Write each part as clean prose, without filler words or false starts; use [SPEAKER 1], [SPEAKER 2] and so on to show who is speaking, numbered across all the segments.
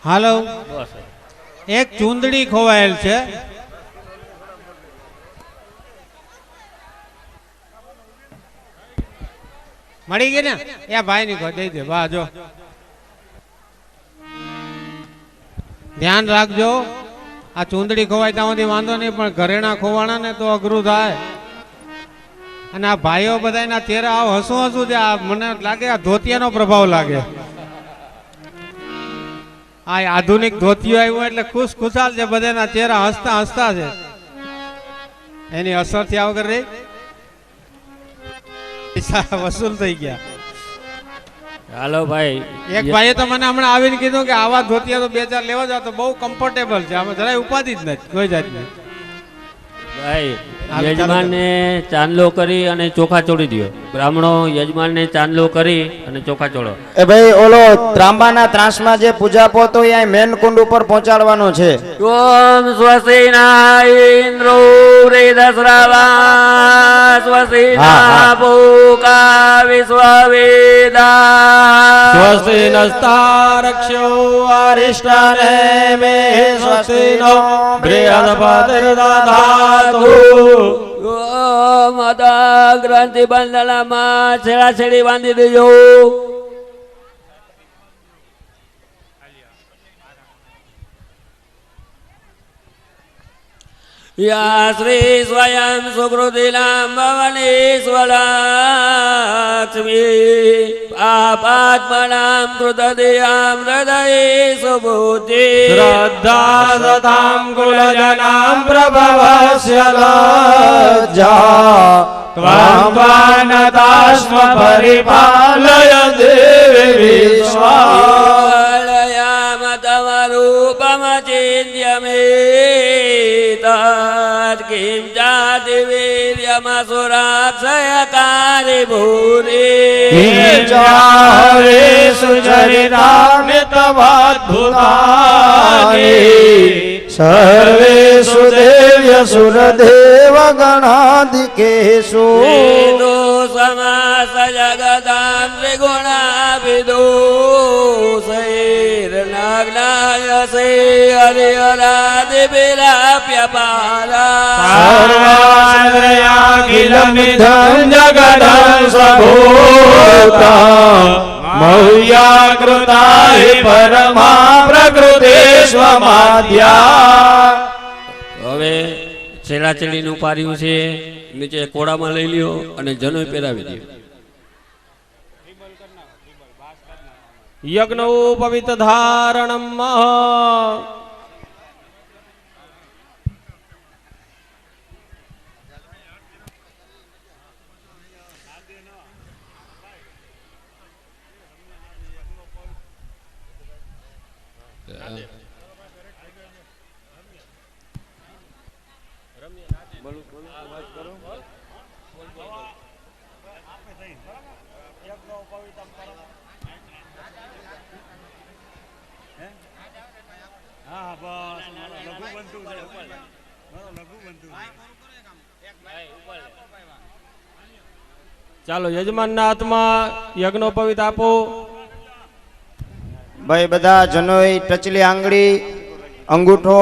[SPEAKER 1] હાલો એક ચૂંદડી ખોવાયેલ છે મળી ગઈ ને એ ભાઈ ની ખો દઈ દે વાહ જો ધ્યાન રાખજો આ ચૂંદડી ખોવાય ત્યાં સુધી વાંધો નહીં પણ ઘરેણા ખોવાણા ને તો અઘરું થાય અને આ ભાઈઓ બધાના ચહેરા આવ હસું હસું છે આ મને લાગે આ ધોતિયાનો પ્રભાવ લાગે આ આધુનિક ધોતિયો આવ્યો એટલે ખુશ ખુશાલ છે બધાના ચહેરા હસતા હસતા છે એની અસર થયા વગર રહી વસૂલ થઈ ગયા
[SPEAKER 2] હાલો ભાઈ
[SPEAKER 1] એક ભાઈએ તો મને હમણાં આવીને કીધું કે આવા ધોતિયા તો 2-4 લેવા જાવ તો બહુ કમ્ફર્ટેબલ છે આમાં જરાય ઉપાધિ જ નથી કોઈ જાતની
[SPEAKER 2] ભાઈ યજમાન ને ચાંદલો કરી અને ચોખા ચોડી દો બ્રાહ્મણો યજમાન ને ચાંદલો કરી અને ચોખા ચોડો
[SPEAKER 3] એ ભાઈ ઓલો ત્રાંબાના ત્રાસમાં જે પૂજા પોતો એ મેન કુંડ ઉપર પહોંચાડવાનો છે
[SPEAKER 2] ઓમ સ્વસ્તિના ઇન્દ્રો વૃદ્ધશ્રવા સ્વસ્તિના પૂકા વિશ્વવેદા
[SPEAKER 3] સ્વસ્તિ નસ્તારક્ષ્યો અરિષ્ટાને મે સ્વસ્તિનો બૃહસ્પતિર્દધાતુ
[SPEAKER 2] માતા ગ્રંથિ બંધનામાં છેડા છેડી બાંધી દેજો યા શ્રી સ્વયં સુકૃતિનામ ભવનેશ્વરાક્ષ્મી પાપાત્મનામ કૃતદેયામ હૃદયે સુબુદ્ધિ
[SPEAKER 3] શ્રદ્ધા સતામ કુલજનામ પ્રભવસ્ય લજ્જા ત્વાં વાનતાસ્મ પરિપાલય દેવી વિશ્વાલયામ તમરૂપમ ચિન્યમે તદ કિં જાતિ વીર્યમસુરાક્ષયકારી ભૂરી ચારે સુચરિતામિ તવાદ્ભુતાનિ સર્વેષુ દેવ્યસુરદેવ ગણાધિકેષુ
[SPEAKER 2] વેદો સમાસ જગદાં ત્રિગુણાવિદો શૈર્નગ્નાયસે હરિહરાદિવિલાપ્યપાલા
[SPEAKER 3] સર્વાશ્રયાખિલમિધં જગદં સભૂતં મહ્યાકૃતા હિ પરમા પ્રકૃતેષ્વમાદ્યા
[SPEAKER 2] હવે છેડાછેડીનું પાર્યું છે નીચે કોડામાં લઈ લ્યો અને જનોય પહેરાવી દો
[SPEAKER 3] યજ્ઞો પવિત્ર ધારણમ ચાલો યજમાનના હાથમાં યજ્ઞોપવિત આપો ભાઈ બધા જનોઈ ટચલી આંગળી અંગૂઠો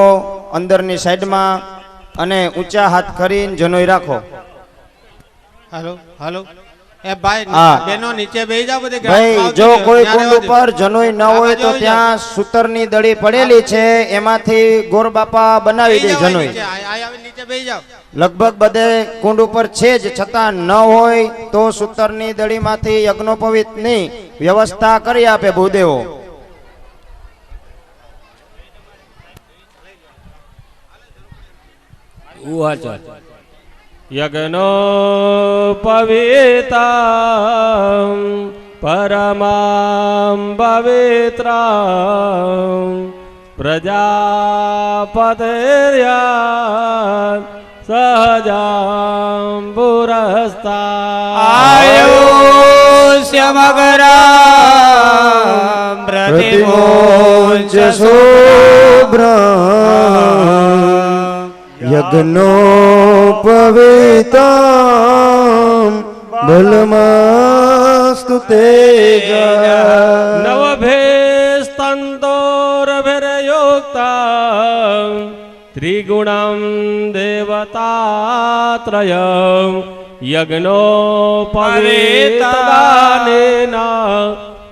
[SPEAKER 3] અંદરની સાઈડમાં અને ઊંચા હાથ કરીને જનોઈ રાખો
[SPEAKER 1] હાલો હાલો એ ભાઈ બેનો નીચે બેહી જાવ બધે
[SPEAKER 3] ભાઈ જો કોઈ કુંડ ઉપર જનોઈ ન હોય તો ત્યાં સૂતરની દડી પડેલી છે એમાંથી ગોર બાપા બનાવી દે જનોઈ
[SPEAKER 1] નીચે બેહી જાવ
[SPEAKER 3] લગભગ બધે કુંડ ઉપર છે જ છતાં ન હોય તો સૂતરની દડીમાંથી યજ્ઞોપવિતની વ્યવસ્થા કરી આપે ભૂદેવો યજ્ઞોપવિતાં પરમાં પવિત્રાં પ્રજાપતિર્યા સહજાં પુરસ્તા આયુષ્યમગરાં પ્રતિમોચ શુભ્રં યજ્ઞોપવિતાં બલમાસ્તુ તે નવભેસ્તંતોરભિર
[SPEAKER 4] ત્રિગુણમ દેવતાત્રયમ યજ્ઞોપવિતદાનેના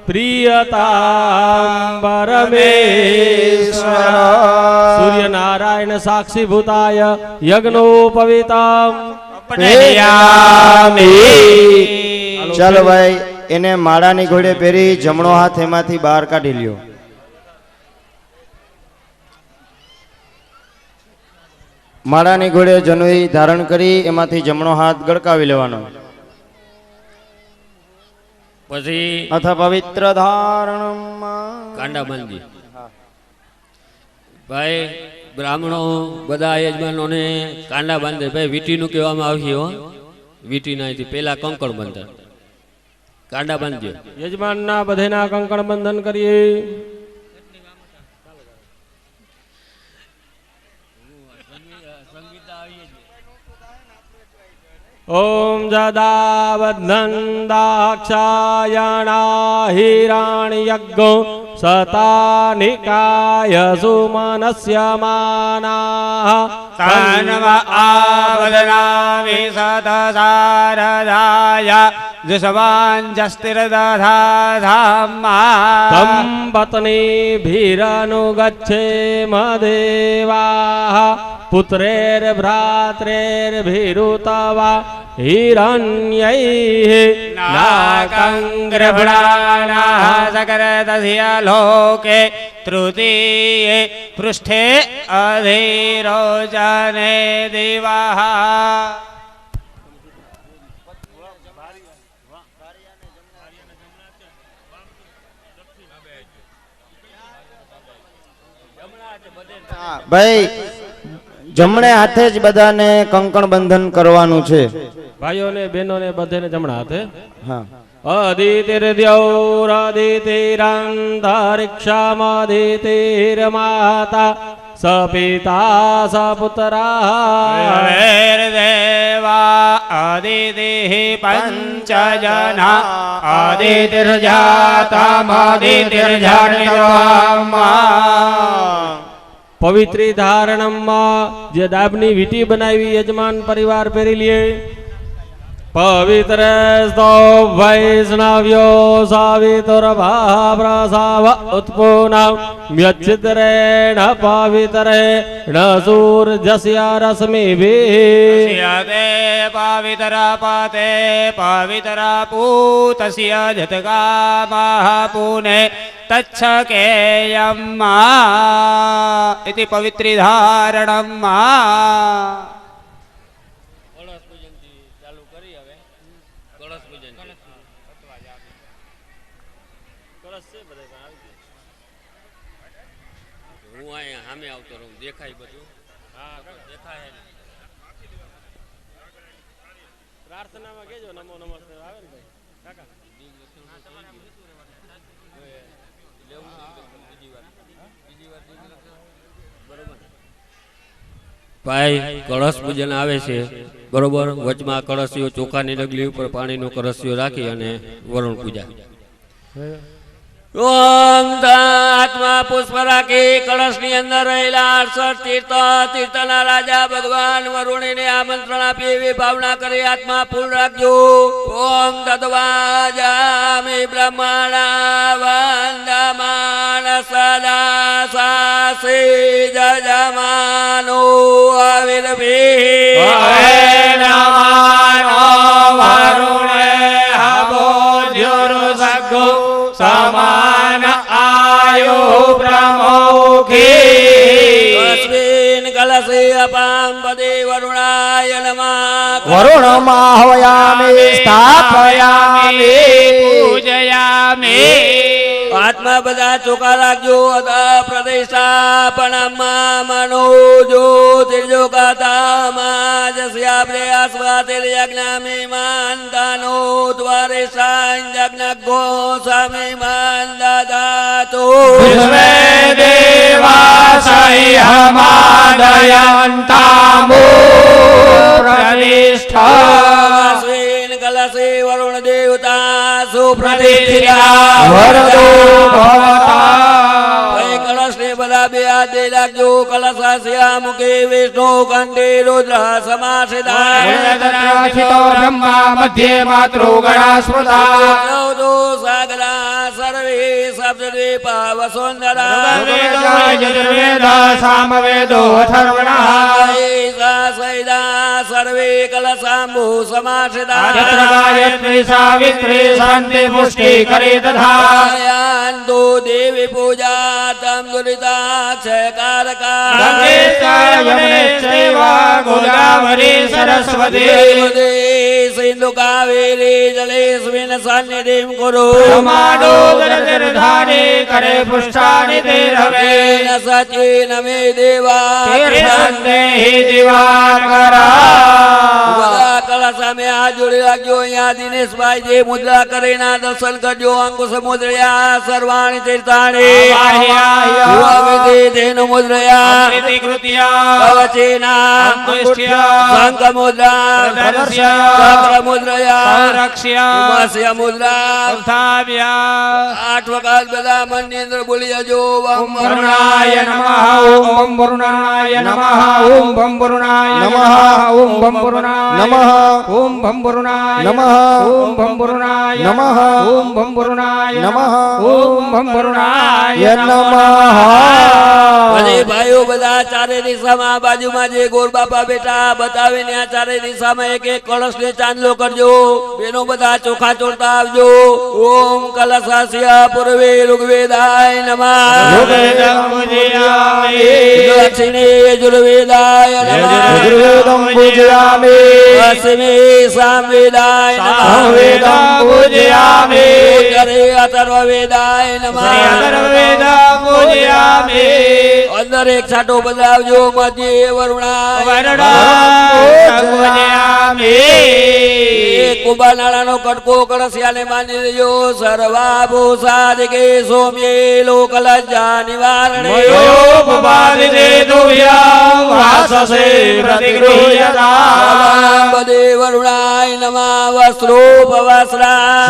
[SPEAKER 4] પ્રિયતામ પરમેશ્વર સૂર્યનારાયણ સાક્ષીભૂતાય યજ્ઞોપવિતામ
[SPEAKER 3] ચાલો ભાઈ, એને માળાની ઘોડે પહેરી જમણો હાથ એમાંથી બહાર કાઢી લ્યો. માળાની ઘોડે જનોઈ ધારણ કરી એમાંથી જમણો હાથ ગળકાવી લેવાનો.
[SPEAKER 2] પછી
[SPEAKER 3] અથ પવિત્ર ધારણમ
[SPEAKER 2] કાંડા બાંધી. ભાઈ બ્રાહ્મણો બધા યજમાનોને કાંડા બાંધે. ભાઈ વીટીનું કહેવામાં આવ્યું હો, વીટી ના પેલા કંકણ બંધન, કાંડા બાંધ્યો.
[SPEAKER 4] યજમાનના બધેના કંકણ બંધન કરીએ. ઓમ જદાવદ્નંદાક્ષાયણા હિરણ્યજ્ઞો સતાનિકાય સુમનસ્ય માનાઃ
[SPEAKER 5] તન્વ આવદનામિ સતસારદાય દુષવાંજસ્તિરદધામા
[SPEAKER 4] તમ પત્નીભિરનુગચ્છેમ દેવાઃ પુત્રેર્ભ્રાતૃર્ભિરુતવા હિરણ્યૈઃ
[SPEAKER 5] નાકંગ્રભણાનાઃ સકરતસ્ય લોકે તૃતીયે પૃષ્ઠે અધિરોચને દિવાઃ.
[SPEAKER 3] ભાઈ જમણે હાથે જ બધાને કંકણ બંધન કરવાનું છે.
[SPEAKER 4] ભાઈઓને બહેનોને બધેને જમણા હાથે.
[SPEAKER 3] હા,
[SPEAKER 4] અદિતિર્દ્યૌરદિતિરંતરિક્ષામદિતિર્માતા સપિતા સપુત્રા
[SPEAKER 5] દેવા અદિતિઃ પંચજના અદિતિર્જાતમદિતિર્જનિતમા.
[SPEAKER 4] પવિત્રી ધારણમાં જે દાબની વીટી બનાવી યજમાન પરિવાર પહેરી લે. પવિત્ર સ્તો વૈષ્ણવ્યો સાવિતુર ભાપ્રસાવ ઉત્પુના મ્યચ્છિદ્રેણ પવિત્રેણ સૂર્યસ્ય રશ્મિભિઃ
[SPEAKER 5] તે પવિત્ર પતે પવિત્ર પૂતસ્ય જતકામઃ પુને તચ્છકેયમ્મા ઇતિ પવિત્રી ધારણમ્મા.
[SPEAKER 2] કળશ પૂજનથી ચાલુ કરી. હવે કળશ પૂજન કળશ છે બધા આવી ગયું. હું અહીંયા સામે આવતો રહું, દેખાય બધું. હા દેખાય.
[SPEAKER 4] પ્રાર્થનામાં કેજો નમો નમસ્તે આવે ને ભાઈ કાકા.
[SPEAKER 2] ભાઈ કળશ પૂજન આવે છે બરોબર. વચમાં કળશીઓ ચોખાની ડગલી ઉપર પાણીનો કળશીઓ રાખી અને વરુણ પૂજા. ઓમ આત્મા પુષ્પ રાખી કળશ ની અંદર રહેલા 68 તીર્થના રાજા ભગવાન વરુણને આમંત્રણ આપી એવી ભાવના કરી આત્મા ફૂલ રાખજો. ઓમ તદ્વાજામિ બ્રહ્મણા વંદમાન સદા સાસી જજમાનો આવિર્ભી
[SPEAKER 5] વરુણે હબોધ્યુરુસગો સમાન આયુ પ્રમુખી.
[SPEAKER 2] તસ્મિન કલશે અપામ પદે વરુણાય નમઃ.
[SPEAKER 3] વરુણમાં હવયામિ સ્થાપયામિ
[SPEAKER 5] પૂજયામિ.
[SPEAKER 2] આત્મા બધા ચોખા રાખજો. પ્રતિષ્ઠાપણમાં મનો જ્યોતિર્જોગાતામાં જસ્યાપ્રે આસ્વાતિર્યજ્ઞામિ માનતાનો દ્વારે સાંજ્ઞ ગોસ્વામિ માન દદાતુ.
[SPEAKER 5] વિશ્વે દેવાસહ્યમાદયંતામો પ્રતિષ્ઠા.
[SPEAKER 2] અશ્વિન કલશે વરુણ દેવતા
[SPEAKER 5] પ્રતિષ્ઠા વરદો ભવતા.
[SPEAKER 2] કળશ ને બધા બે હાથ દઈ રાખજો કલશાસ્યા મુખે વિષ્ણુ કંઠે રુદ્ર
[SPEAKER 5] મૂળતત્રાચિતો બ્રહ્મા મધ્યે માતૃગણા સ્મૃતા
[SPEAKER 2] સાગરા સર્વે સપ્તદ્વીપા વસુંધરા
[SPEAKER 5] યજુર્વેદ સામવેદો અથર્વણઃ
[SPEAKER 2] સૈદા સર્વે કલશાંભુ સમાશ્રિતા
[SPEAKER 5] તત્ર ગાયત્રી સાવિત્રી શાંતિ પુષ્ટિ કરે તથા
[SPEAKER 2] યાન્તો દેવી પૂજા તમ દુરિતાક્ષયકારકા
[SPEAKER 5] ગંગેશ્ચૈવ ગોદાવરી સરસ્વતી
[SPEAKER 2] સિંધુ કાવેરી જલેસ્મિન સન્નિધિં કુરુ
[SPEAKER 5] પ્રમાણોદરતીર્થાનિ કરે પુષ્ટાનિ તે રવે
[SPEAKER 2] સચિન મે દેવા
[SPEAKER 5] તીર્થંદેહિ દિવાકરા
[SPEAKER 2] બધા કળા સામે હાથ જોડી રાખજો અહીંયા દિનેશભાઈ જે મુદ્રા કરીને દર્શન કરજો અંકુશ મુદ્રયા સર્વાણી તીર્થાણી તેનો મુદ્રયા કવચેના શંખ મુદ્રા ચક્ર મુદ્રયા ઉમાસ્ય મુદ્રા 8 વખત બધા મનની અંદર બોલી જજો ઓમ
[SPEAKER 5] વરુણાય નમઃ ઓમ વરુણાય નમઃ ઓમ ભમ વરુણાય નમઃ ઓમ ભમ વરુણાય
[SPEAKER 3] નમઃ
[SPEAKER 5] ઓમ ભમ વરુણાય
[SPEAKER 3] નમઃ
[SPEAKER 5] ઓમ ભમ વરુણાય
[SPEAKER 3] નમઃ
[SPEAKER 5] ઓમ ભમ વરુણાય
[SPEAKER 3] નમઃ
[SPEAKER 5] ઓમ ભમ વરુણાય
[SPEAKER 3] નમઃ
[SPEAKER 2] અને ભાઈઓ બધા ચારે દિશામાં બાજુમાં જે ગોર બાપા બેઠા બતાવીને આ ચારે દિશામાં એક એક કળશને ચાંદલો કરજો બેનો બધા ચોખા ચોળતા આવજો ઓમ કલશાસ્ય પૂર્વે ઋગ્વેદાય નમઃ દક્ષિણે યજુર્વેદાય નમઃ
[SPEAKER 3] યજુર્વેદં પૂજયામિ
[SPEAKER 2] પશ્ચિમે સામવેદાય નમઃ
[SPEAKER 5] સામવેદં પૂજયામિ
[SPEAKER 2] ઉત્તરે અથર્વવેદાય નમઃ
[SPEAKER 5] પૂજયામિ
[SPEAKER 2] અંદર એક છાંટો બદલાવજો મધ્યે વરુણાય
[SPEAKER 5] પૂજયામિ
[SPEAKER 2] કુંભાનાળાનો કટકો કળશિયાને માની લેજો સર્વાભૂષાદિકે સૌમ્યે લોકલજ્જા નિવારણે પદે વરુણાય નમઃ વસ્ત્રોપવસ્ત્રા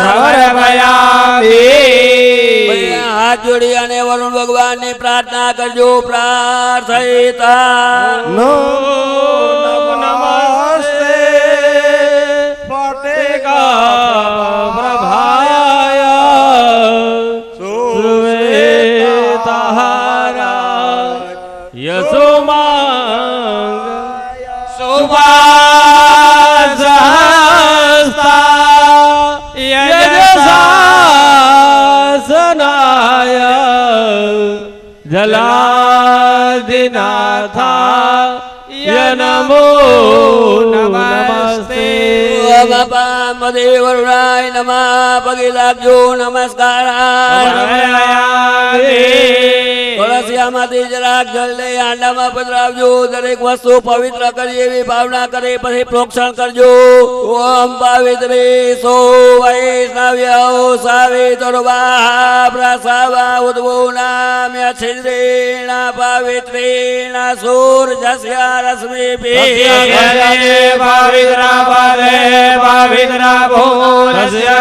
[SPEAKER 2] હાથ જોડી અને વરુણ ભગવાન ની પ્રાર્થના કરજો પ્રાર્થયતા
[SPEAKER 5] નમસ્તે પ્રભાય જલાધિનાથાય નમો નમસ્તે
[SPEAKER 2] બાપા પદે વરુણાય નમઃ પગે લાગજો નમસ્કાર કળશિયામાંથી જરાક જળ લઈ આંડામાં પધરાવજો દરેક વસ્તુ પવિત્ર કરી એવી ભાવના કરે પછી પ્રોક્ષણ કરજો ઓમ પાવિત્રે સો વૈષ્ણવ્ય સાવિતર્વા પ્રસાવા ઉદ્ભો નામ્ય છિદ્રેણ પાવિત્રેણ સૂર્યસ્ય રશ્મિભિઃ
[SPEAKER 5] પવિત્રા પદે પવિત્રા ભૂરસ્ય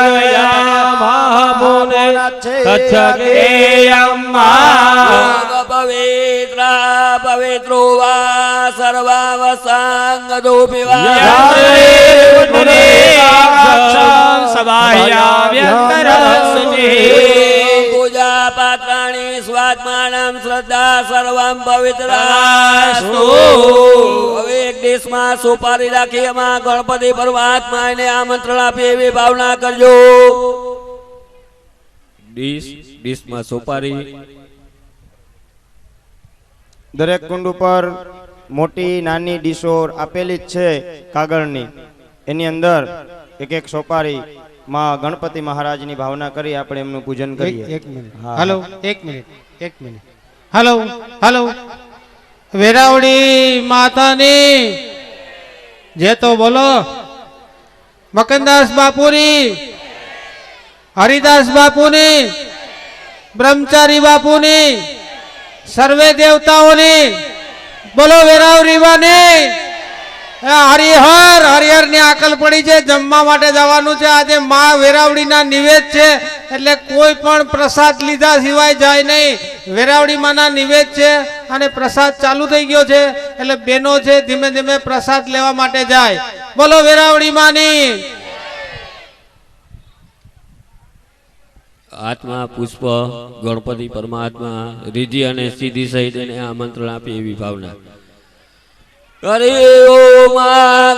[SPEAKER 5] મહામુને તચ્છકેયમ્મા
[SPEAKER 2] પવિત્ર પવિત્રો વા સર્વાવસાંગદોપી વા પૂજા પાત્રાણી સ્વાત્માનમ શ્રદ્ધા સર્વમ પવિત્રાસ્તુ હવે એક દેશમાં સોપારી રાખી એમાં ગણપતિ પરમાત્મા એને આમંત્રણ આપી એવી ભાવના કરજો ડીશમાં સોપારી
[SPEAKER 3] દરેક કુંડ ઉપર મોટી નાની ડીશો આપેલી જ છે કાગળની એની અંદર એક એક સોપારી માં ગણપતિ મહારાજની ભાવના કરી આપણે એમનું પૂજન કરીએ.
[SPEAKER 1] એક મિનિટ હાલો એક મિનિટ હાલો હાલો વેરાવળી માતાની જે તો બોલો મકનદાસ બાપુની હરિદાસ બાપુની બ્રહ્મચારી બાપુની સર્વે દેવતાઓની બોલો વેરાવળી માની હરિહર ની આકલ પડી છે, જમવા માટે જવાનું છે. આજે માં વેરાવળીના નિવેદ છે એટલે કોઈ પણ પ્રસાદ લીધા સિવાય જાય નહીં. વેરાવળી માના નિવેદ છે અને પ્રસાદ ચાલુ થઈ ગયો છે એટલે બેનો છે ધીમે ધીમે પ્રસાદ લેવા માટે જાય. બોલો વેરાવળી માની.
[SPEAKER 2] આત્મા પુષ્પ ગણપતિ પરમાત્મા રીધિ અને સિદ્ધિ સહિત એને આમંત્રણ આપી એવી ભાવના. હરિ ઓમ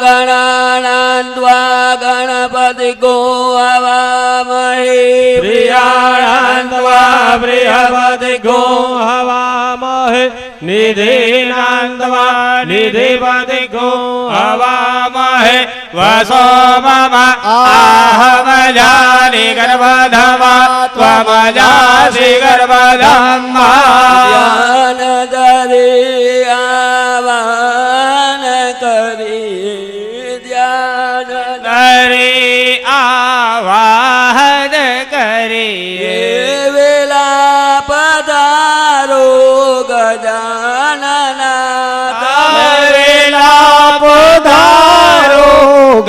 [SPEAKER 2] ગણાનાન્વા ગણપતિ ગો હવામહે
[SPEAKER 4] પ્રિયાણાન્વા બૃહસ્પતિ ગો હવામહે નિધિનાન્વા નિધિપતિ ગો હવામહે વસો મમ આહમજાનિ ગર્ભધમા ત્વમજાસી ગર્ભધમ્મા
[SPEAKER 2] ધ્યાન ધરી આવાન કરી ધ્યાન
[SPEAKER 4] ધરી આવાહન કરી
[SPEAKER 2] વેલા પધારો ગજાનના
[SPEAKER 4] વેલા પધારો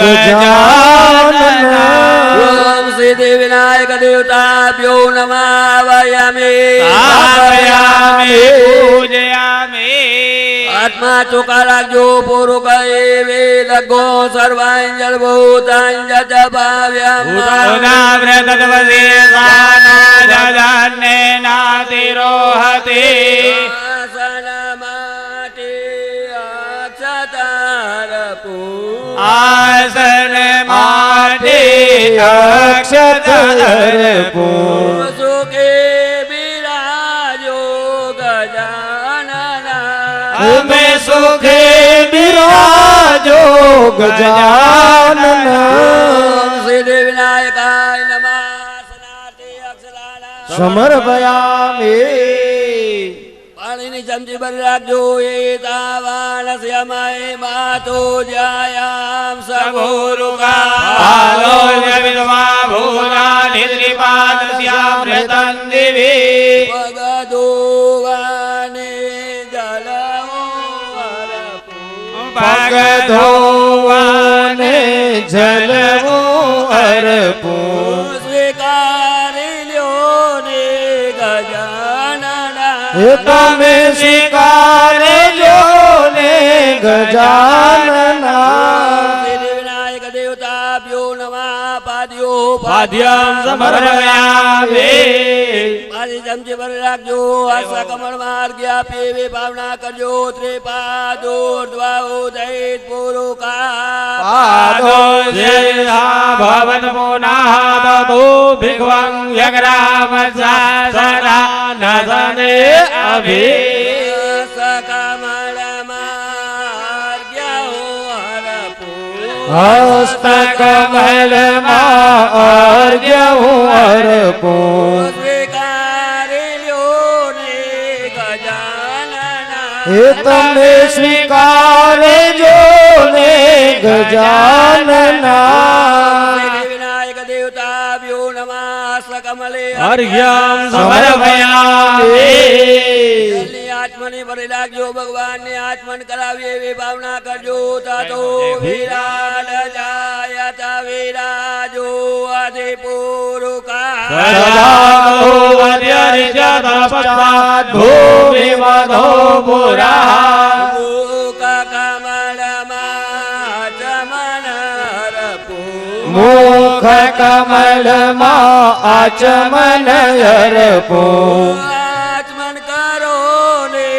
[SPEAKER 4] ગજાનના
[SPEAKER 2] ઓમ સિદ્ધિ વિનાયક દેવતાભ્યો નમાવયામિ
[SPEAKER 4] પૂજયામિ
[SPEAKER 2] આત્મા ચોખ્ખા રાખજો પૂરું કહે વેદગો સર્વાંજલ ભૂતાંજ
[SPEAKER 4] આસન માટે અક્ષતર
[SPEAKER 2] સુખે બિરાજો ગજાનના
[SPEAKER 4] અમે સુખે બિરાજો ગજાનન
[SPEAKER 2] સિદ્ધિ વિનાયકાય નમઃ સનાતે અક્ષરાણા
[SPEAKER 3] સમર્પયામિ
[SPEAKER 2] પાણીની ચમચી ભરી રાખજો એ તાવાન શ્યામાય માતો જયામ સગોરુકા
[SPEAKER 4] વિધવા ભૂલા નિદ્રિપાદ શ્યામૃતં દિવી
[SPEAKER 2] પગદોવાને જલવો
[SPEAKER 4] પગ ધોવાને જલવો અર્પું
[SPEAKER 2] સ્વીકારી લ્યો ને ગજાનના
[SPEAKER 3] તમે સ્વીકારજો ને ગજાનના
[SPEAKER 2] સિદ્ધિ વિનાયક દેવતાભ્યો નમઃ પાદ્યો
[SPEAKER 4] પાદ્યમ સમર્પયામિ
[SPEAKER 2] પાછી ચમચી ભરી રાખજો આશા કમળ માર્ગ આપે એવી ભાવના કરજો ત્રિપાદોર્ધ્વા દૈત પુરુકા
[SPEAKER 4] પાદો જેહા ભવન પુનઃ બભૂ ભિગ્વં યગ્રામ સરા નદને અભિ
[SPEAKER 2] કમળ માર્ગ્યો હરપુ
[SPEAKER 3] હસ્ત કમલમાં અર્ઘ્ય હું અર્પું
[SPEAKER 2] સ્વીકારી લ્યો ને ગજાનના
[SPEAKER 3] એ તમે સ્વીકારજો ને ગજાનના
[SPEAKER 2] સિદ્ધિ વિનાયક દેવતાભ્યો નમઃ કમલે
[SPEAKER 4] અર્ઘ્યમ સમર્પયામિ
[SPEAKER 2] જલ્દી આચમની ભરી રાખજો ભગવાનને આચમન કરાવી એવી ભાવના કરજો તાતો વિરાટ જાયત વિરાજો આદિ પુરુકા
[SPEAKER 4] સજાતો અધ્યરિજત પશ્ચાત ભૂમિમધો પુરા
[SPEAKER 2] મુખ કમળમાં ચમન હરપુ
[SPEAKER 3] મુખ કમલમાં આચમન અર્પું
[SPEAKER 2] આચમન કરો ને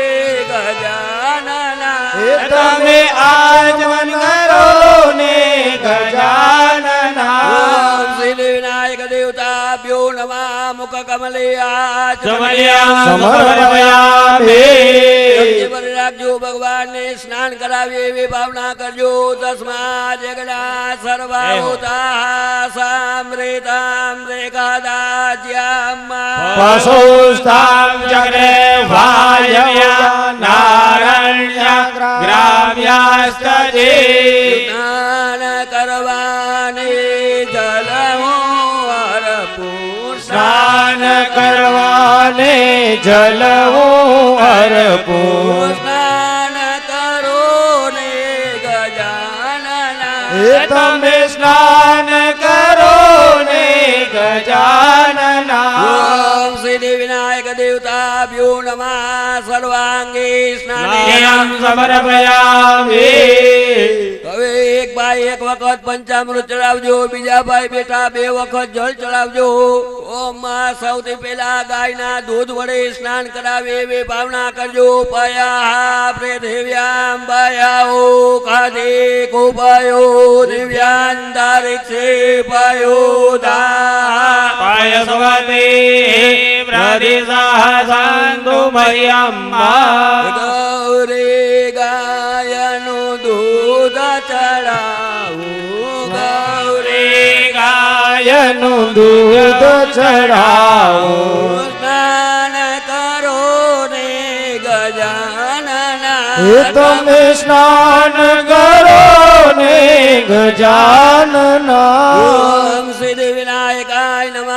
[SPEAKER 2] ગજાનના
[SPEAKER 3] એ તમે આચમન કરો ને ગજાનના
[SPEAKER 2] ઓમ સિદ્ધિ વિનાયક દેવતાભ્યો નમઃ મુખ કમલે
[SPEAKER 4] સમર્પયામિ
[SPEAKER 2] ચમચી ભરી રાખજો ભગવાનને સ્નાન કરાવી એવી ભાવના કરજો તસ્મા જગડા સર્વાહુતા સામૃતામ રેખાદાજ્યામા
[SPEAKER 4] પશુસ્તામ ચક્રે વાયવ્યા નારણ્ય ગ્રામ્યાસ્તજે
[SPEAKER 2] સ્નાન કરવાને જલમો હરપુર
[SPEAKER 3] સ્નાન કરવાને જલ હું અર્પું
[SPEAKER 2] સ્નાન કરો ને ગજા
[SPEAKER 5] તમે સ્નાન કરો ને ગજાનના
[SPEAKER 2] ઓમ સિદ્ધિ વિનાયક દેવતાભ્યો નમઃ સર્વાંગી સ્નાનેયમ
[SPEAKER 5] સમર્પયામિ
[SPEAKER 2] હવે એક ભાઈ એક વખત પંચામૃત ચડાવજો, બીજા ભાઈ બેઠા 2 વખત જળ ચડાવજો. ઓમ માં સૌથી પહેલા ગાયના દૂધ વડે સ્નાન કરાવે એવી ભાવના કરજો. પયા પૃથિવ્યામ પયાઓ ખાદે કુપાયો દિવ્યાંતરિક્ષે પયો દા
[SPEAKER 5] પાયસવતી પ્રતિસહસંતુ મયમ્મા
[SPEAKER 2] ગૌરી ગાયનું દૂધ ચડાવું, ગૌરી
[SPEAKER 5] ગાયનું દૂધ ચડાવો
[SPEAKER 2] સ્નાન કરો ને ગજાનના
[SPEAKER 5] તમે સ્નાન કરો ને ગજાનના
[SPEAKER 2] ઓમ સિદ્ધિ વિનાયકાય નમઃ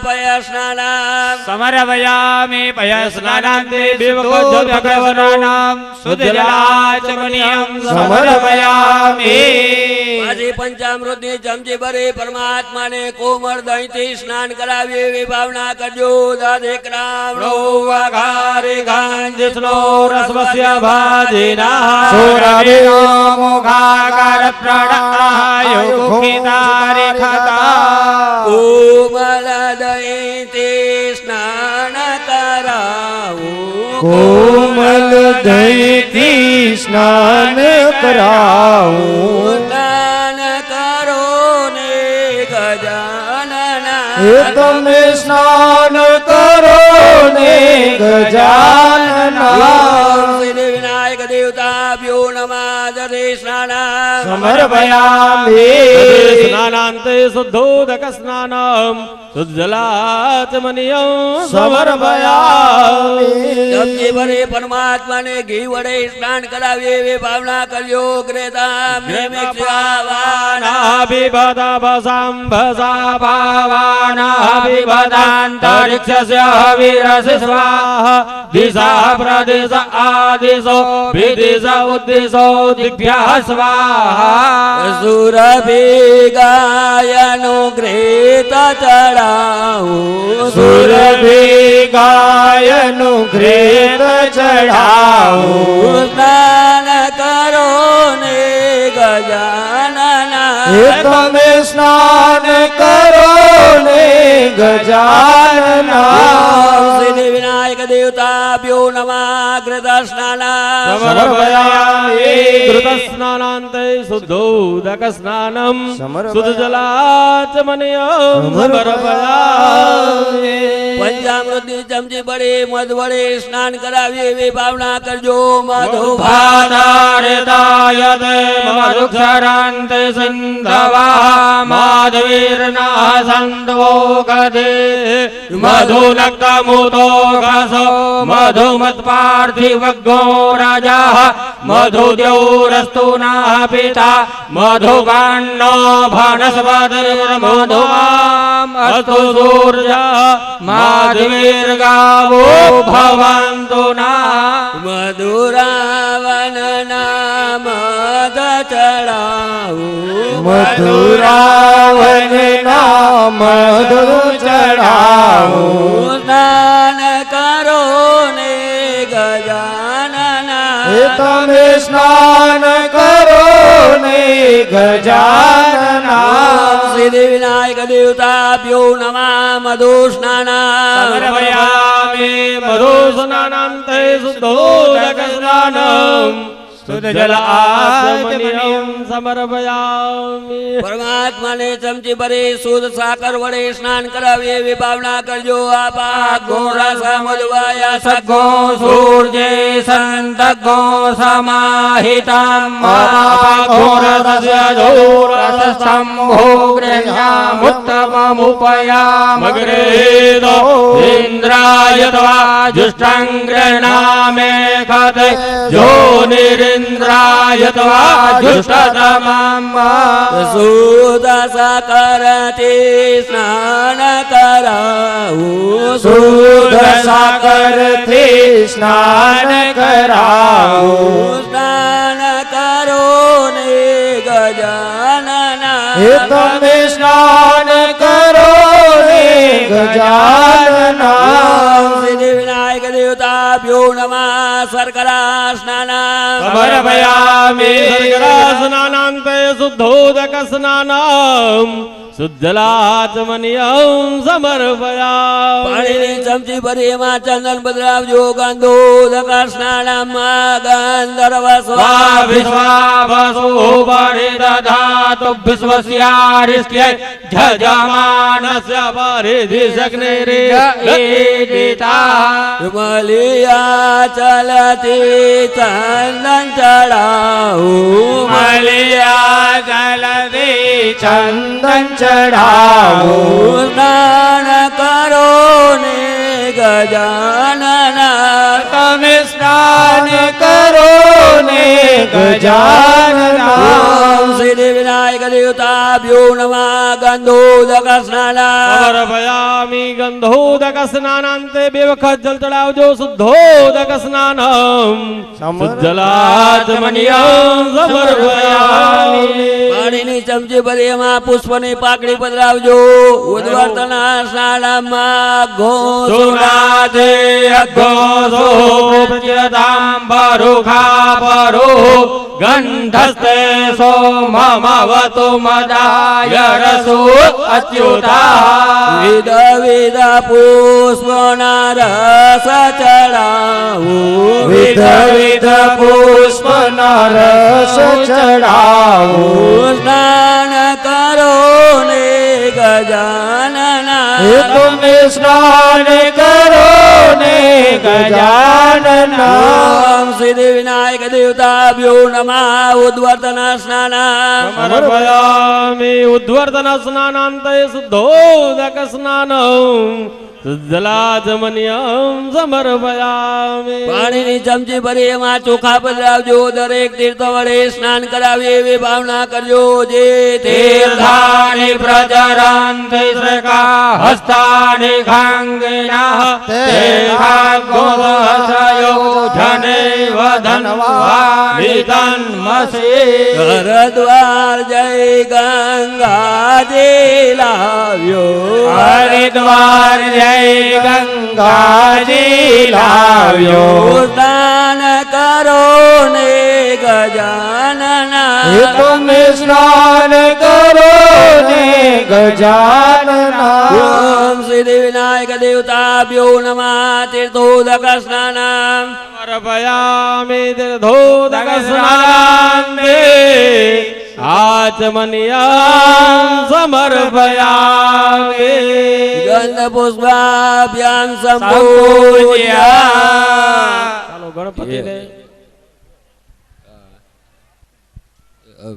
[SPEAKER 2] પયસ્નાનામ
[SPEAKER 5] સમર્પયામિ પયસ્નાનાંતે 2 વખત જલ ભગવનાનામ શુદ્ધજલાચમનિયમ સમર્પયામિ
[SPEAKER 2] પછી પંચામૃત ની ચમચી ભરી પરમાત્માને કોમળ દહીંથી સ્નાન કરાવી એવી ભાવના કરજો. દાદે ક્રામ
[SPEAKER 5] વઘારે ગાંજસ્નો રસવસ્ય ભાજિના સુરભિનો મુખાકાર પ્રણાય મુખિતારે ખતા
[SPEAKER 2] કોમળ દહીંથી સ્નાન કરાવું,
[SPEAKER 5] કોમલ દહીંથી સ્નાન કરાવું
[SPEAKER 2] સ્નાન કરો ને ગજાનના
[SPEAKER 5] તમે સ્નાન કરો ને ગજાનના
[SPEAKER 2] સિદ્ધિ વિનાયક દેવતાભ્યો નમઃ દધે સ્નાનામ
[SPEAKER 5] સમર્પયામિ
[SPEAKER 4] સ્નાનાંતે શુદ્ધોદક સ્નાનમ શુદ્ધજલાચમનિયમ
[SPEAKER 5] સમર્પયામિ
[SPEAKER 2] જપજી ભરે પરમાત્માને ઘી વડે સ્નાન કરાવી એવી ભાવના કરજો. ગ્રેતામ
[SPEAKER 5] નાભિબદભસંભસા ભાવાનાભિબદાંતરિક્ષસ્ય વિરસ સ્વાહા દિશા પ્રદેશ આદિશો વિદિશ ઉદ્દિશો દિભ્યઃ સ્વાહા
[SPEAKER 2] સુરભી ગાયનું ઘૃત ચડાવું,
[SPEAKER 5] સુરભી ગાયનું ઘૃત ચડાવું
[SPEAKER 2] સ્નાન કરો ને ગજાનના
[SPEAKER 5] તમે સ્નાન કરો ને ગજાનના
[SPEAKER 2] સિદ્ધિ વિનાયક દેવતાભ્યો નમઃ ઘૃત સ્નાનામ
[SPEAKER 5] સમર્પયામિ
[SPEAKER 4] સ્નાનાંતે શુદ્ધોદક સ્નાનમ
[SPEAKER 3] સમર્પયામિ.
[SPEAKER 4] શુદ્ધજલાચમનિયમ સમર્પયામિ.
[SPEAKER 2] પંચામૃત ની ચમચી વડે મધ વડે સ્નાન કરાવી એવી ભાવના કરજો.
[SPEAKER 5] ભાદારદાયતે મધુક્ષરાંતે સિંધવા માધવીર્ના સંતવો ગદે મધુનક્તમુતો ઘસો મધુમત્પાર્થિવગ્ગો રાજા મધુદ્યૌરસ્તુ ના પિતા મધુગાન્નો ભાનસ્પતિર્મધુમામ અસ્તુ સૂર્ય માધવીર્ગાવો ભવન્તુ ના
[SPEAKER 2] મધુરાવન નામ ચડાવું,
[SPEAKER 5] મધુરાવન નામ ચડાવું
[SPEAKER 2] સ્નાન કરો ને ગજાનના
[SPEAKER 5] તમે સ્નાન કરો ને ગજાનના
[SPEAKER 2] સિદ્ધિ વિનાયક દેવતાભ્યો નમઃ મધુ સ્નાનામ
[SPEAKER 5] સમર્પયામિ
[SPEAKER 4] મધુ સ્નાનાંતે શુદ્ધોદક સ્નાનમ શુદ્ધજલાચમનિયમ સમર્પયામિ.
[SPEAKER 2] પરમાત્માને ચમચી ભરી શુદ્ધ સાકર વડે સ્નાન કરાવી એવી ભાવના કરજો. આપા ઘોરા સમજવાયા
[SPEAKER 5] સગો સૂર્જે સંતગો સમાહિતમ ઘોરદસ્ય જોરસ્તંભો ગૃહ્યામુત્તમમુપયામગ્રેદો ઇન્દ્રાય ત્વા જુષ્ટં ગૃહ્ણામે ખતે જોનિરિન્દ્રાય ત્વા જુષ્ટતમમ
[SPEAKER 2] શુદ્ધ સાકરથી સ્નાન કરાવું,
[SPEAKER 5] શુદ્ધ સાકરથી સ્નાન કરાવું
[SPEAKER 2] સ્નાન કરો ને ગજાનના
[SPEAKER 3] હે તમે સ્નાન કરો ને ગજાનના
[SPEAKER 2] સિદ્ધિ વિનાયક દેવતાભ્યો નમઃ શર્કરા સ્નાનમ
[SPEAKER 4] સમર્પયામિ શર્કરા સ્નાનાન્તે શુદ્ધોદક સ્નાનમ શુદ્ધલાચમનિયમ સમર્પયામિ
[SPEAKER 2] પાણીની ચમચી ભરી એમાં ચંદન બદલાવજો ગંધોદક સ્નાનમ ગંધર્વ સ્વા
[SPEAKER 5] વિશ્વાવસુ પરિદધાતુ વિશ્વસ્યારિષ્ટ્યૈ જજમાનસ્ય પરિધિશગ્નિરીડિતા
[SPEAKER 2] મલિયા ચલતી ચંદન ચડાવું
[SPEAKER 5] મલિયા જલદી ચંદન ચઢાવું
[SPEAKER 2] સ્નાન કરો ને ગજાનના
[SPEAKER 5] તમે સ્નાન કરો ને ગજાનના
[SPEAKER 2] ઓમ સિદ્ધિ વિનાયક દેવતાભ્યો નમઃ ગંધોદક સ્નાનમ
[SPEAKER 4] સમર્પયામિ ગંધોદક સ્નાનાંતે બે વખત જલ ચડાવજો શુદ્ધોદક સ્નાનમ શુદ્ધલાચમનિયમ સમર્પયામિ
[SPEAKER 2] પાણીની ચમચી ભરી એમાં પુષ્પની પાકડી પધરાવજો ઉદ્વર્તના સ્નાનમાં
[SPEAKER 5] સુનાદે અઘોષો પ્રત્યદાંબરુખા પરો ગંધસ્તે સોમમવતુ મદાય રસો અચ્યુતા
[SPEAKER 2] વિધ વિધ પુષ્પના રસ ચડાવું
[SPEAKER 3] વિધ વિધ પુષ્પના રસ ચડાવું
[SPEAKER 2] સ્નાન કરો ને ગજાનના
[SPEAKER 3] હે તમે સ્નાન કરો ને ગજાનના
[SPEAKER 2] ઓમ સિદ્ધિ વિનાયક દેવતાભ્યો નમઃ ઉદ્વર્તન સ્નાનમ
[SPEAKER 4] સમર્પયામિ ઉદ્વર્તન સ્નાનાંતે શુદ્ધોદક સ્નાનમ શુદ્ધલાચમનિયમ સમર્પયામિ
[SPEAKER 2] પાણીની ચમચી ભરી એમાં ચોખા પધરાવજો દરેક તીર્થ વડે સ્નાન કરાવી એવી ભાવના કરજો જે
[SPEAKER 5] તીર્થાનિ પ્રચરન્તિ શ્રેકા હસ્તાનિ ખાંગિનઃ તેખાગોદશયો ધનૈવ ધન્વાનિતન્મસી
[SPEAKER 2] હરદ્વાર જય ગંગાજી લાવ્યો
[SPEAKER 5] હરિદ્વાર જય ગંગાજી લાવ્યો
[SPEAKER 2] સ્નાન કરો ને ગજાનના
[SPEAKER 3] હે તમે સ્નાન કરો ને ગજાનના
[SPEAKER 2] ઓમ સિદ્ધિ વિનાયક દેવતાભ્યો નમઃ તીર્થોદક સ્નાનમ
[SPEAKER 4] સમર્પયામિ તીર્થોદક સ્નાનાંતે આચમનિયમ સમર્પયામિ
[SPEAKER 2] ગંધ પુષ્પાભ્યામ સંપૂજ્યા
[SPEAKER 4] ચાલો ગણપતિ ને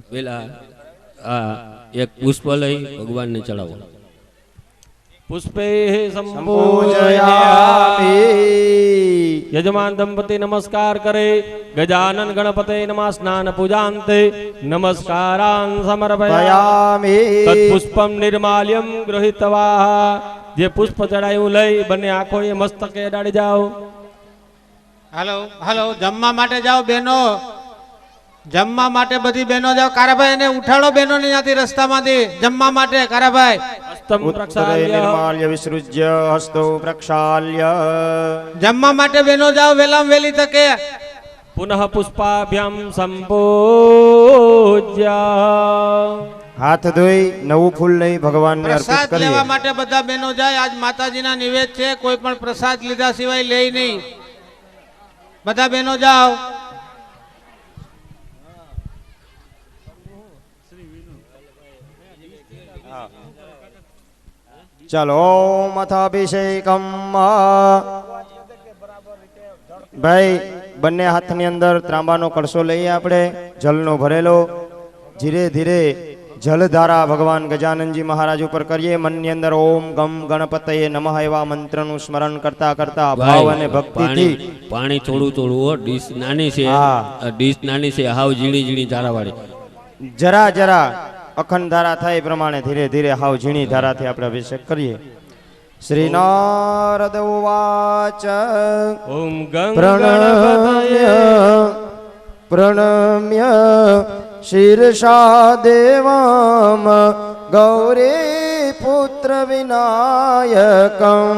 [SPEAKER 2] પેલા એક પુષ્પ લઈ ભગવાનને ચડાવો
[SPEAKER 4] પુષ્પે
[SPEAKER 3] પૂજયામિ
[SPEAKER 4] યજમાન દંપતિ નમસ્કાર કરે ગજાનન ગણપતે નમઃ સ્નાન પૂજાંતે નમસ્કારાન સમર્પયામિ
[SPEAKER 3] પયામિ
[SPEAKER 4] તત્પુષ્પમ નિર્માલ્યમ ગૃહીતવા જે પુષ્પ ચડાયું લઈ બંને આંખો એ મસ્તકે અડાડી જાઓ
[SPEAKER 1] હાલો હાલો જમવા માટે જાઓ બહેનો જમવા માટે બધી બહેનો જાઓ કારાભાઈ એને ઉઠાડો બહેનો ને ત્યાંથી રસ્તામાંથી જમવા માટે કારાભાઈ
[SPEAKER 4] હસ્તમ
[SPEAKER 3] ઉત્તરે
[SPEAKER 4] પ્રક્ષાલ્ય
[SPEAKER 3] નિર્માલ્ય વિસૃજ્ય હસ્તો પ્રક્ષાલ્ય
[SPEAKER 1] જમવા માટે બહેનો જાઓ વેલામ વેલી તકે
[SPEAKER 4] પુનઃ પુષ્પાભ્યામ સંપૂજ્ય
[SPEAKER 3] હાથ ધોઈ નવું ફૂલ લઈ ભગવાનને અર્પિત
[SPEAKER 1] પ્રસાદ
[SPEAKER 3] કરીએ
[SPEAKER 1] લેવા માટે બધા બહેનો જાય આજ માતાજીના નિવેદ છે કોઈ પણ પ્રસાદ લીધા સિવાય લે નહીં બધા બહેનો જાઓ
[SPEAKER 3] ચાલો ઓમ અથાભિષેકમ ભાઈ બંને હાથની અંદર ત્રાંબાનો કળશો લઈએ આપણે જલનો ભરેલો ધીરે ધીરે જલધારા ભગવાન ગજાનનજી મહારાજ ઉપર કરીએ મનની અંદર ઓમ ગમ ગણપતયે નમઃ એવા મંત્રનું સ્મરણ કરતા કરતા ભાવ અને ભક્તિથી
[SPEAKER 2] પાણી થોડું થોડું હો ડીશ નાની છે
[SPEAKER 3] હા.
[SPEAKER 2] ડીશ નાની છે હાવ ઝીણી ઝીણી ધારાવાળી
[SPEAKER 3] જરા જરા અખંડ ધારા થાય એ પ્રમાણે ધીરે ધીરે હાવ ઝીણી ધારાથી આપણે અભિષેક કરીએ શ્રી નારદ ઉવાચ
[SPEAKER 4] ઓમ ગંગ
[SPEAKER 3] પ્રણમ્ય પ્રણમ્ય શીર્ષા દેવમ ગૌરી પુત્ર વિનાયકમ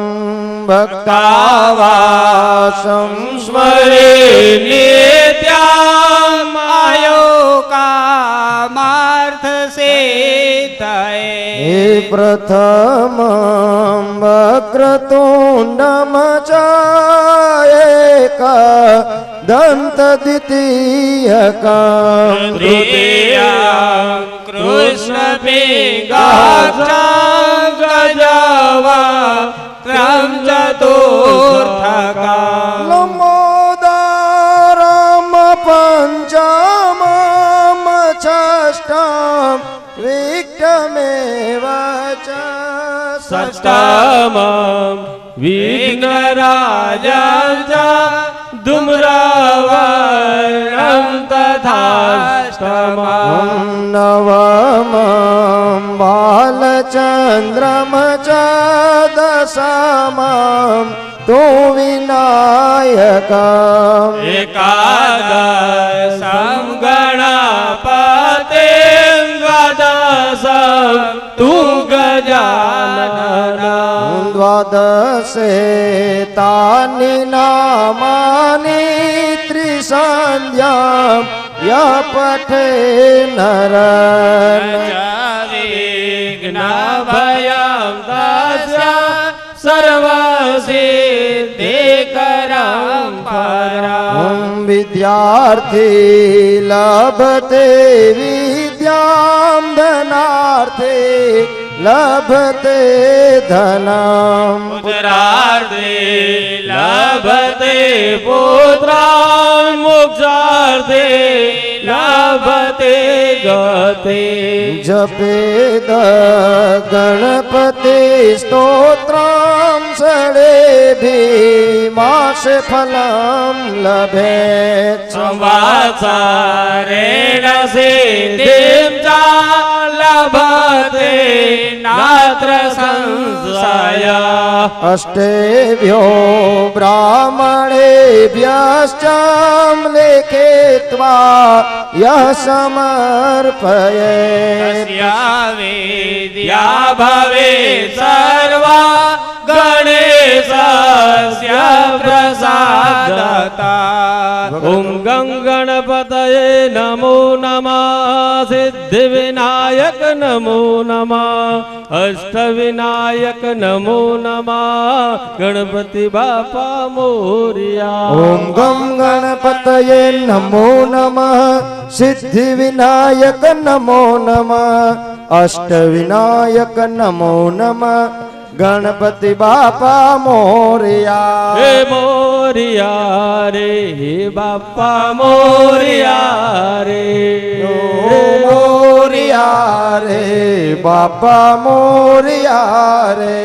[SPEAKER 3] ભક્તાવાસમ
[SPEAKER 5] સ્મરે નિત્યામ આયો કામાર્થ સિદ્ધયે
[SPEAKER 3] હે પ્રથમ વક્રતુંડમ ચાયેક દંત દ્વિતીયકમ
[SPEAKER 5] તૃતીયા કૃષ્ણ પિંગાક્ષ ગજવા ત્રમ ચતુર્થકા
[SPEAKER 3] લંબોદરમ પંચમમ ષષ્ઠમ વિક્રમેવ ચ
[SPEAKER 4] સષ્ટમં વિઘ્નરાજં ચ ધૂમ્રવર્ણં તથાષ્ટમં
[SPEAKER 3] નવમં બાલચંદ્રમ ચ દશમં તુ વિનાયકમ
[SPEAKER 4] એકાદશં ગણપતિં દ્વાદશં તુ ગજાનનં
[SPEAKER 3] દ્વાદશે તાની નામાની ત્રિસંધ્યામ યઃ પઠે નરન
[SPEAKER 4] વિઘ્નભયં તસ્ય સર્વસિદ્ધિકરં પરમ
[SPEAKER 3] વિદ્યાર્થી લભતે વિદ્યામ ધનાર્થે લભતે ધનમ
[SPEAKER 4] પુત્રાર્થે લભતે પુત્રાન મોક્ષાર્થે લભતે ગતે
[SPEAKER 3] જપેદ ગણપતિ સ્તોત્રમ સળેભી માસે ફલમ લભેત
[SPEAKER 4] સંવત્સરેણ સિદ્ધિં ચા લભતે નાત્ર સંશય
[SPEAKER 3] અષ્ટેભ્યો બ્રાહ્મણેભ્યશ્ચમ લેખિત્વા યઃ સમર્પયેત
[SPEAKER 4] વિદ્યા ભવે સર્વા ગણેશસ્ય પ્રસાદતા ઓમ ગંગણપતયે નમો નમઃ સિદ્ધિવિનાયક નમો નમઃ અષ્ટવિનાયક નમો નમઃ ગણપતિ બાપા મોરિયા
[SPEAKER 3] ઓમ ગમ ગણપતયે નમો નમઃ સિદ્ધિ વિનાયક નમો નમઃ અષ્ટ વિનાયક નમો નમઃ ગણપતિ બાપા મોરિયા
[SPEAKER 4] હે મોરિયા રે હે બાપા મોરિયા રે
[SPEAKER 3] મોરિયા રે બાપા મોરિયા રે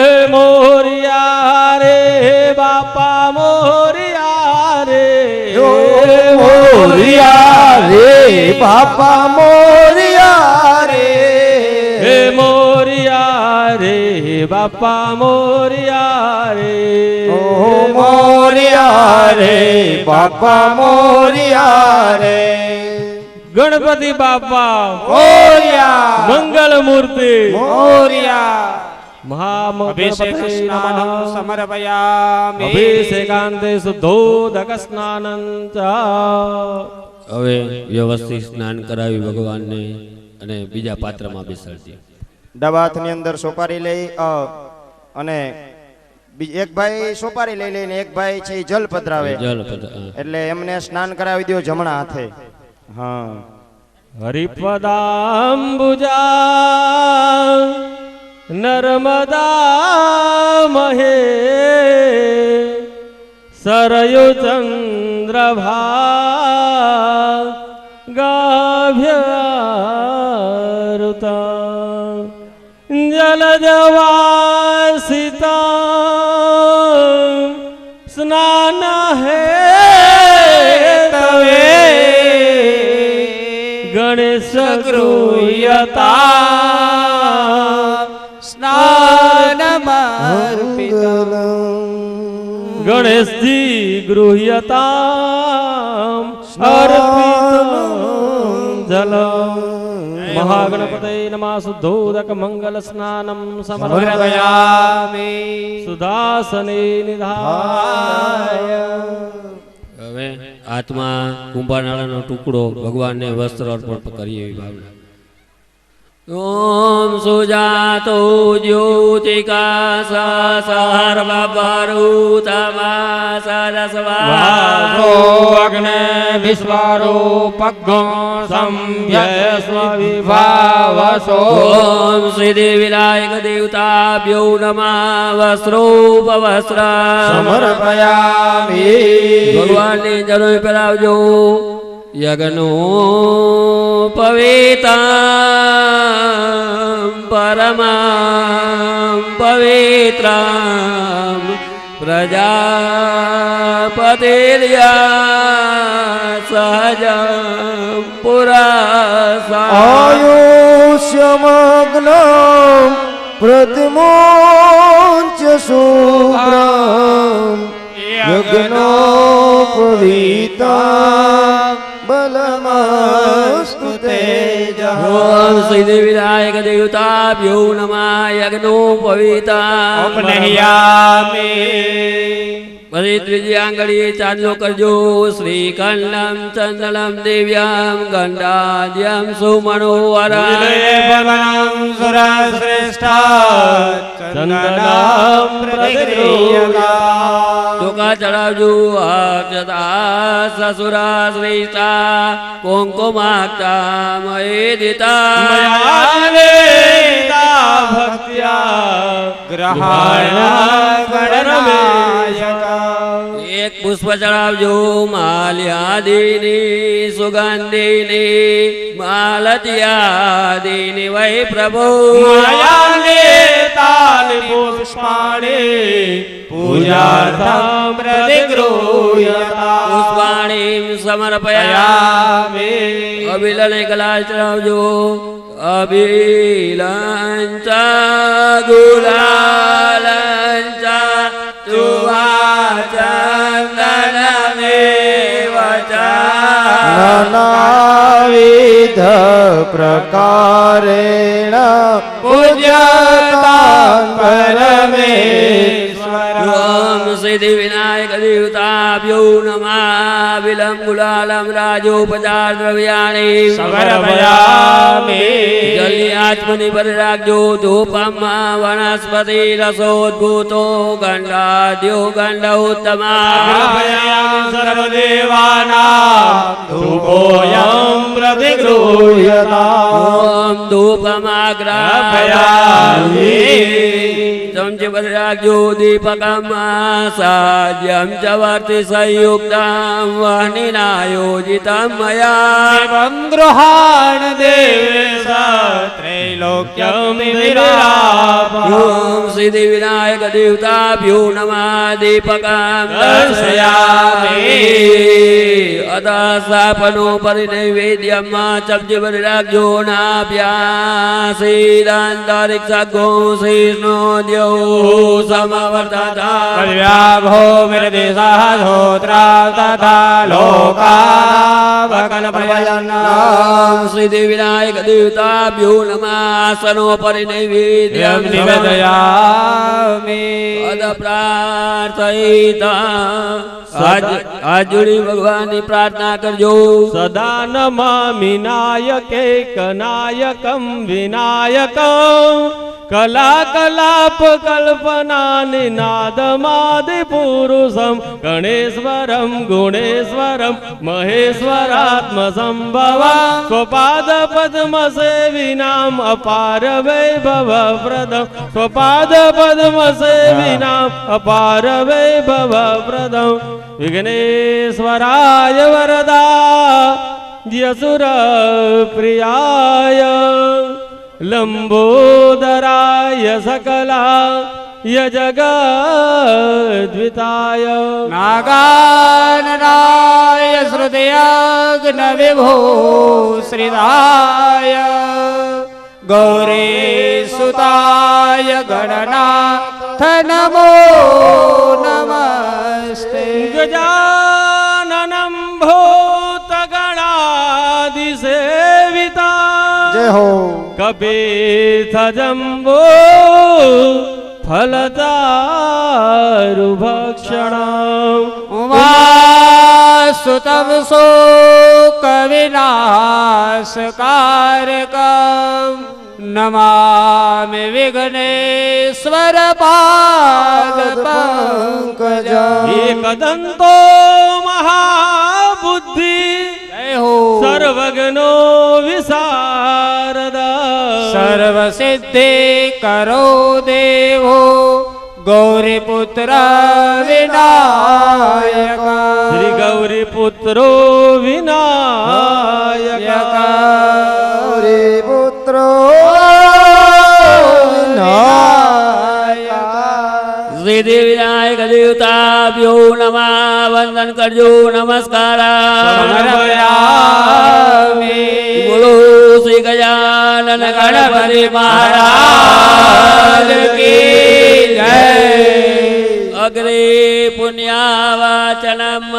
[SPEAKER 4] હે મોરિયા રે હે બાપા મોરિયા રે
[SPEAKER 3] મોરિયા રે બાપા મોરિયા રે
[SPEAKER 4] હે મોરિયા રે બાપા મોરિયા રે
[SPEAKER 3] ઓ મોરિયા રે બાપા મોરિયા રે
[SPEAKER 4] ગણપતિ બાપા
[SPEAKER 5] મોરિયા
[SPEAKER 4] મંગલ મૂર્તિ
[SPEAKER 5] મોરિયા
[SPEAKER 4] મહામગણપતે નમઃ
[SPEAKER 5] સમર્પયામિ
[SPEAKER 4] અભિષેકાંતે શુદ્ધોદક સ્નાનં ચ
[SPEAKER 2] હવે વ્યવસ્થિત સ્નાન કરાવી ભગવાનને અને બીજા પાત્રમાં બેસાડજે.
[SPEAKER 3] ડાબા હાથની અંદર સોપારી લઈ અને એક ભાઈ સોપારી લઈ લઈને એક ભાઈ છે ઈ જલ પધરાવે
[SPEAKER 2] જલ
[SPEAKER 3] એટલે એમને સ્નાન કરાવી દો જમણા હાથે. હા
[SPEAKER 4] હરિપદાંબુજા નર્મદા મહે સરયુ ચંદ્રભા ગાભ્યરુતા જલજવાસિતા સ્નાન હે તવે ગણેશ ગૃહ્યતા
[SPEAKER 5] સ્નાનમર્પિતમ
[SPEAKER 4] ગણેશજી ગૃહ્યતા અર્પિત જલ મહાગણપતે નમઃ શુદ્ધોદક મંગલ સ્નાનમ સમર્પયામિ સુદાસને નિધાય.
[SPEAKER 2] હવે હાથમાં કુંભારનાળાનો ટુકડો ભગવાનને વસ્ત્ર અર્પણ કરીએ એવી ભાવના. ઓમ સુજાતો જ્યોતિકા સર્વભૂતમા સરસ્વા
[SPEAKER 5] અગ્ને વિશ્વારો પગ્ગો સંભ્યસ્વ વિભાવસો.
[SPEAKER 2] ઓમ સિદ્ધિ વિનાયક દેવતાભ્યો નમઃ વસ્ત્રોપવસ્ત્ર
[SPEAKER 3] સમર્પયામિ.
[SPEAKER 2] ભગવાનને જનોઈ પહેરાવજો. યજ્ઞો પવિત્રમ પરમં પવિત્રમ પ્રજાપતિર્યા સહજં પુરા
[SPEAKER 3] આયુષ્યમગ્ન પ્રતિમોચ શુભ્રમ યજ્ઞો પવિતા બલમસ્તુ તેજઃ.
[SPEAKER 2] ઓમ સિદ્ધિ વિનાયક દેવતાભ્યો નમઃ યજ્ઞો પવિતા
[SPEAKER 5] ઉપનહ્યામિ.
[SPEAKER 2] પછી ત્રીજી આંગળીએ ચાંદલો કરજો. શ્રીકંડમ ચંદનમ દિવ્યમ ગંડાદ્યમ સુમનોહરમ
[SPEAKER 5] ભવનમ સુરશ્રેષ્ઠા ચંદનમ પ્રતિગૃહ્યતા.
[SPEAKER 2] ચોખા ચડાવજો. અક્ષતા સસુરા શ્રેષ્ઠા કુંકુમાક્તા મયેદિતા
[SPEAKER 5] મયાનેતા ભક્ત્યા ગ્રહાણ ગણનાયકા.
[SPEAKER 2] એક પુષ્પ ચડાવજો. માલ્યાદિની સુગંધિની માલત્યાદિની વૈ પ્રભુ
[SPEAKER 5] મયાનેતાનિ પુષ્પાણિ પૂજાર્થં પ્રતિગૃહ્યતા.
[SPEAKER 2] પુષ્પાણીમ સમર્પયામિ. અભિલને કલાશ ચડાવજો. અભિલંચા ગુલાલંચા ચંદનમેવ
[SPEAKER 3] નાનાવિધ પ્રકારેણ પૂજ્યતાં પરમેશ્વર.
[SPEAKER 2] ઓમ સિદ્ધિ વિનાયક દેવતાભ્યો નમઃ વિલમ ગુલાલમ રાજોપચાર દ્રવ્યાણી
[SPEAKER 5] સમર્પયામિ.
[SPEAKER 2] જલ્દી આચમની પર રાખજો. ધૂપમાં વનસ્પતિ રસોદ્ભૂતો ગંડાદ્યો ગંડ ઉત્તમા
[SPEAKER 5] સમર્પયામિ સર્વદેવાનાં ધૂપોऽયં પ્રતિગૃહ્યતા.
[SPEAKER 2] ઓમ ધૂપમાગ્રાપયામિ. ચમચે પર રાખજો. દીપકમાં સાજ્યમ ચ વર્તિ સંયુક્તમ વહનિનાયોજિતમ મયા
[SPEAKER 5] એવં ગૃહાણ દેવેશ ત્રૈલોક્યં વિરાપઃ.
[SPEAKER 2] ઓમ સિદ્ધિ વિનાયક દેવતાભ્યો નમઃ દીપકમ દર્શયામિ. અદાસાપનો પરિનૈવેદ્યમ ચમચે પર રાખજો. નાભ્યાસીદાંતરિક્ષગો શીર્ષનો દ્યો સમવર્તતા.
[SPEAKER 5] કલ્યાભો વિરદેશઃ ધોત્રા તથા લોકાવકલ્પયન્.
[SPEAKER 2] નામ સિદ્ધિ વિનાયક દેવતાભ્યો નમઃ આસનો પરિનૈવેદ્યમ
[SPEAKER 5] નિવેદયામિ.
[SPEAKER 2] પદ પ્રાર્થયિતા. હાથ જોડી ભગવાનની પ્રાર્થના કરજો.
[SPEAKER 4] સદા નમામિ નાયકૈકનાયકં વિનાયકં કલા કલાપ કલ્પના નિનાદમાદિ પુરુષમ ગણેશ્વરમ ગુણેશ્વરમ મહેશ્વરાત્મ સંભવ સ્વપાદ પદ્મ સેવિનામ અપાર વૈભવ પ્રદમ સ્વપાદ પદ્મ સેવિનામ અપાર વૈભવ પ્રદમ વિઘ્નેશ્વરાય વરદા યસુર પ્રિયાય લંબોદરાય સકલા યજગદ્વિતાય
[SPEAKER 5] નાગાનનાય શ્રુતયગ્ન વિભો શ્રીદાય ગૌરીસુતાય ગણનાથ નમો નમસ્તે.
[SPEAKER 4] ગજાનनं ભૂતગણાદિસે કપિથ જંબો ફલદારુ ભક્ષણ
[SPEAKER 5] ઉમાસુતમ શોક વિનાશકારકમ નમામિ વિઘ્નેશ્વર પાદ પંકજમ
[SPEAKER 4] એકદંતો મહાબુદ્ધિ
[SPEAKER 5] જય હો
[SPEAKER 4] સર્વજ્ઞો વિશારદ
[SPEAKER 5] સર્વ સિદ્ધિ કરો દેવો ગૌરીપુત્ર વિનાયક
[SPEAKER 4] શ્રી ગૌરી પુત્રો વિનાયક
[SPEAKER 3] પુત્રો
[SPEAKER 2] સિદ્ધિ વિનાયક દેવતાભ્યો નમઃ વંદન કરજો નમસ્કાર બોલો શ્રી ગજાનન ગણપતિ મહારાજ કી જય અગ્રે પુણ્યાવાચનમ